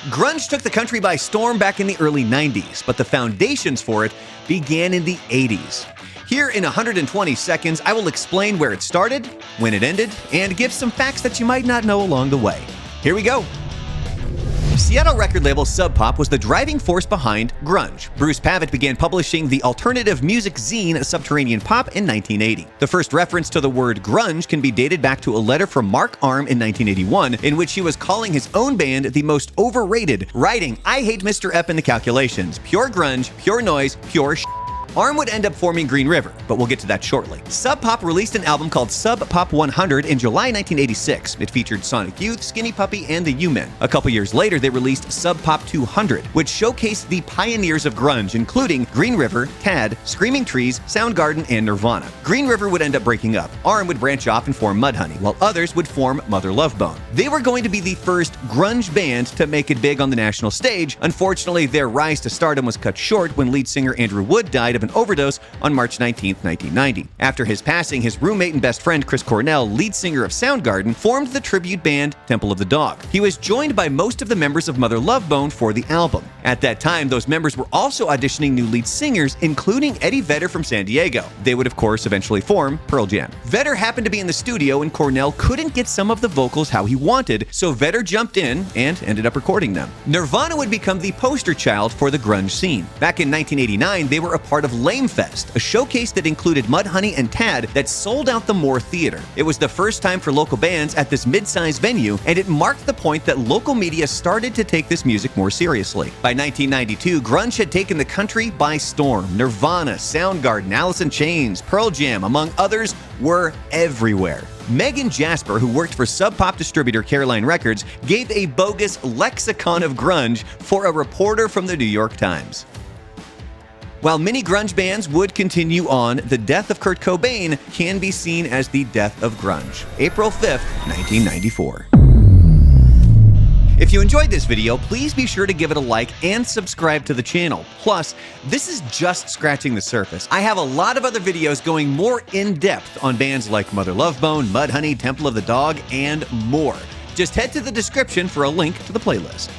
Grunge took the country by storm back in the early 90s, but the foundations for it began in the 80s. Here in 120 seconds, I will explain where it started, when it ended, and give some facts that you might not know along the way. Here we go. Seattle record label Sub Pop was the driving force behind grunge. Bruce Pavitt began publishing the alternative music zine Subterranean Pop in 1980. The first reference to the word grunge can be dated back to a letter from Mark Arm in 1981, in which he was calling his own band the most overrated, writing, "I hate Mr. Ep in the calculations. Pure grunge, pure noise, pure sh*." Arm would end up forming Green River, but we'll get to that shortly. Sub Pop released an album called Sub Pop 100 in July 1986. It featured Sonic Youth, Skinny Puppy, and the U-Men. A couple years later, they released Sub Pop 200, which showcased the pioneers of grunge, including Green River, Tad, Screaming Trees, Soundgarden, and Nirvana. Green River would end up breaking up. Arm would branch off and form Mudhoney, while others would form Mother Love Bone. They were going to be the first grunge band to make it big on the national stage. Unfortunately, their rise to stardom was cut short when lead singer Andrew Wood died of an overdose on March 19, 1990. After his passing, his roommate and best friend Chris Cornell, lead singer of Soundgarden, formed the tribute band Temple of the Dog. He was joined by most of the members of Mother Love Bone for the album. At that time, those members were also auditioning new lead singers, including Eddie Vedder from San Diego. They would, of course, eventually form Pearl Jam. Vedder happened to be in the studio and Cornell couldn't get some of the vocals how he wanted, so Vedder jumped in and ended up recording them. Nirvana would become the poster child for the grunge scene. Back in 1989, they were a part of Lame Fest, a showcase that included Mudhoney and Tad that sold out the Moore Theater. It was the first time for local bands at this mid-sized venue, and it marked the point that local media started to take this music more seriously. By 1992, grunge had taken the country by storm. Nirvana, Soundgarden, Alice in Chains, Pearl Jam, among others, were everywhere. Megan Jasper, who worked for Sub Pop distributor Caroline Records, gave a bogus lexicon of grunge for a reporter from the New York Times. While many grunge bands would continue on, the death of Kurt Cobain can be seen as the death of grunge. April 5th, 1994. If you enjoyed this video, please be sure to give it a like and subscribe to the channel. Plus, this is just scratching the surface. I have a lot of other videos going more in-depth on bands like Mother Love Bone, Mudhoney, Temple of the Dog, and more. Just head to the description for a link to the playlist.